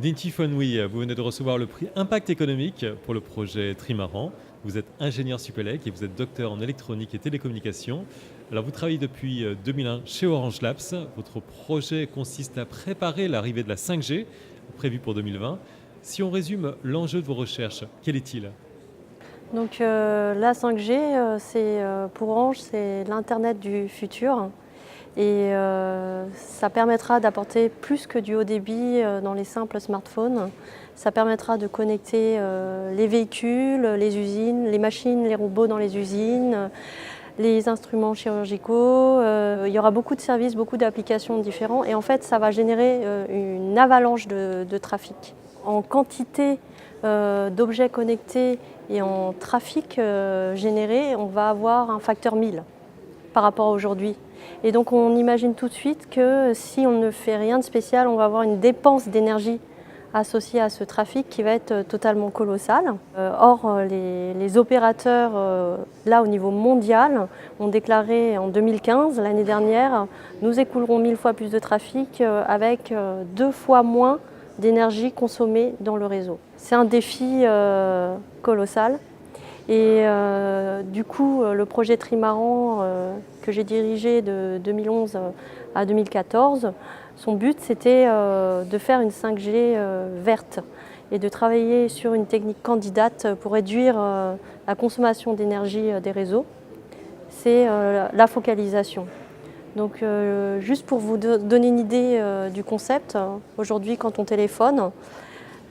Dinty Fonwi, vous venez de recevoir le prix Impact économique pour le projet Trimaran. Vous êtes ingénieur Supélec et vous êtes docteur en électronique et télécommunications. Alors vous travaillez depuis 2001 chez Orange Labs. Votre projet consiste à préparer l'arrivée de la 5G, prévue pour 2020. Si on résume l'enjeu de vos recherches, quel est-il? Donc la 5G, pour Orange, c'est l'Internet du futur. Et ça permettra d'apporter plus que du haut débit dans les simples smartphones. Ça permettra de connecter les véhicules, les usines, les machines, les robots dans les usines, les instruments chirurgicaux. Il y aura beaucoup de services, beaucoup d'applications différentes. Et en fait, ça va générer une avalanche de trafic. En quantité d'objets connectés et en trafic généré, on va avoir un facteur 1000 par rapport à aujourd'hui. Et donc on imagine tout de suite que si on ne fait rien de spécial, on va avoir une dépense d'énergie associée à ce trafic qui va être totalement colossale. Or, les opérateurs, là au niveau mondial, ont déclaré en 2015, l'année dernière, nous écoulerons 1000 fois plus de trafic avec 2 fois moins d'énergie consommée dans le réseau. C'est un défi colossal. Et du coup, le projet Trimaran que j'ai dirigé de 2011 à 2014, son but c'était de faire une 5G verte et de travailler sur une technique candidate pour réduire la consommation d'énergie des réseaux. C'est la focalisation. Donc juste pour vous donner une idée du concept, aujourd'hui quand on téléphone,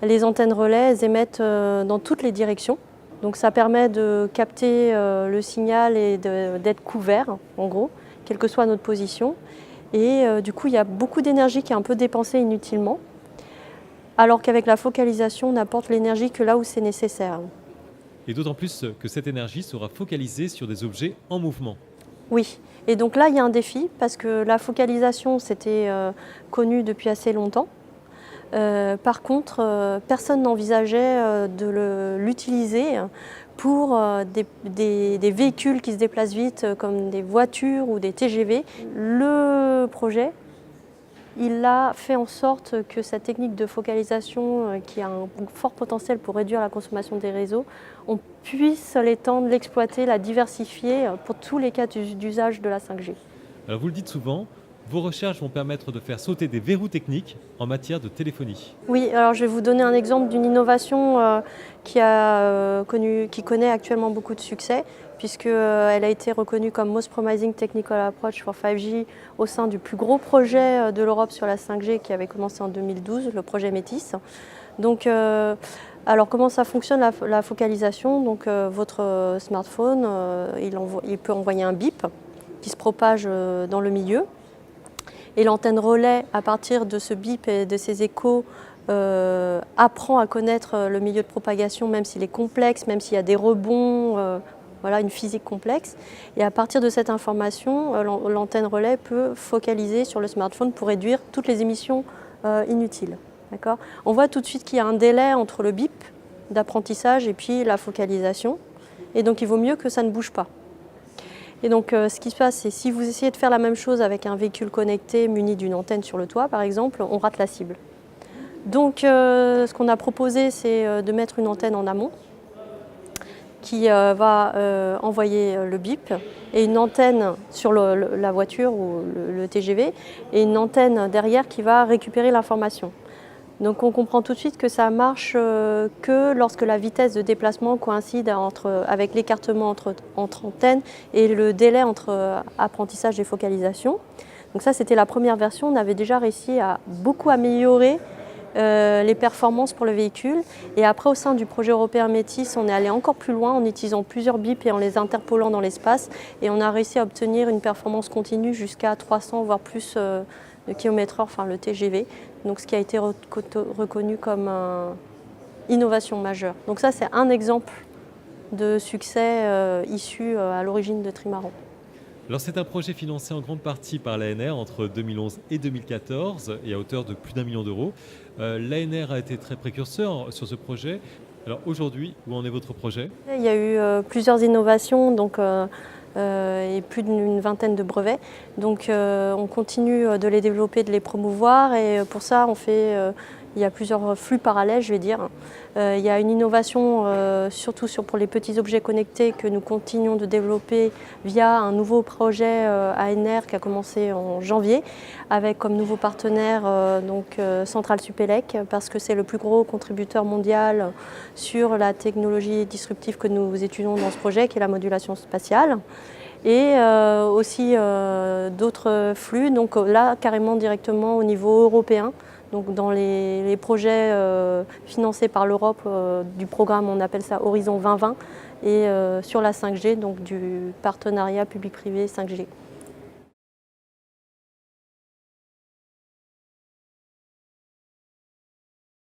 les antennes relais émettent dans toutes les directions. Donc ça permet de capter le signal et d'être couvert, en gros, quelle que soit notre position. Et du coup, il y a beaucoup d'énergie qui est un peu dépensée inutilement, alors qu'avec la focalisation, on apporte l'énergie que là où c'est nécessaire. Et d'autant plus que cette énergie sera focalisée sur des objets en mouvement. Oui, et donc là, il y a un défi, parce que la focalisation, c'était connu depuis assez longtemps. Par contre, personne n'envisageait de l'utiliser pour des véhicules qui se déplacent vite comme des voitures ou des TGV. Le projet, il a fait en sorte que cette technique de focalisation, qui a un fort potentiel pour réduire la consommation des réseaux, on puisse l'étendre, l'exploiter, la diversifier pour tous les cas d'usage de la 5G. Alors vous le dites souvent, vos recherches vont permettre de faire sauter des verrous techniques en matière de téléphonie. Oui, alors je vais vous donner un exemple d'une innovation qui connaît actuellement beaucoup de succès, puisqu'elle a été reconnue comme Most Promising Technical Approach for 5G au sein du plus gros projet de l'Europe sur la 5G qui avait commencé en 2012, le projet METIS. Donc, alors comment ça fonctionne la focalisation? Donc, votre smartphone, il peut envoyer un bip qui se propage dans le milieu. Et l'antenne relais, à partir de ce bip et de ces échos, apprend à connaître le milieu de propagation, même s'il est complexe, même s'il y a des rebonds, voilà, une physique complexe. Et à partir de cette information, l'antenne relais peut focaliser sur le smartphone pour réduire toutes les émissions inutiles. D'accord ? On voit tout de suite qu'il y a un délai entre le bip d'apprentissage et puis la focalisation. Et donc il vaut mieux que ça ne bouge pas. Et donc ce qui se passe, c'est si vous essayez de faire la même chose avec un véhicule connecté muni d'une antenne sur le toit, par exemple, on rate la cible. Donc ce qu'on a proposé, c'est de mettre une antenne en amont qui va envoyer le bip et une antenne sur la voiture ou le TGV et une antenne derrière qui va récupérer l'information. Donc on comprend tout de suite que ça marche que lorsque la vitesse de déplacement coïncide avec l'écartement entre antennes et le délai entre apprentissage et focalisation. Donc ça, c'était la première version. On avait déjà réussi à beaucoup améliorer les performances pour le véhicule. Et après, au sein du projet européen METIS, on est allé encore plus loin en utilisant plusieurs bips et en les interpolant dans l'espace. Et on a réussi à obtenir une performance continue jusqu'à 300 voire plus de km/h, enfin le TGV. Donc ce qui a été reconnu comme innovation majeure. Donc ça, c'est un exemple de succès issu à l'origine de Trimaran. Alors c'est un projet financé en grande partie par l'ANR entre 2011 et 2014 et à hauteur de plus d'1 million d'euros. L'ANR a été très précurseur sur ce projet. Alors aujourd'hui, où en est votre projet? Il y a eu plusieurs innovations et plus d'une vingtaine de brevets. Donc on continue de les développer, de les promouvoir et pour ça on fait il y a plusieurs flux parallèles, je vais dire. Il y a une innovation surtout pour les petits objets connectés que nous continuons de développer via un nouveau projet ANR qui a commencé en janvier avec comme nouveau partenaire Centrale Supélec, parce que c'est le plus gros contributeur mondial sur la technologie disruptive que nous étudions dans ce projet, qui est la modulation spatiale. Et aussi d'autres flux, donc là carrément directement au niveau européen. Donc dans les projets financés par l'Europe du programme, on appelle ça Horizon 2020, et sur la 5G, donc du partenariat public-privé 5G.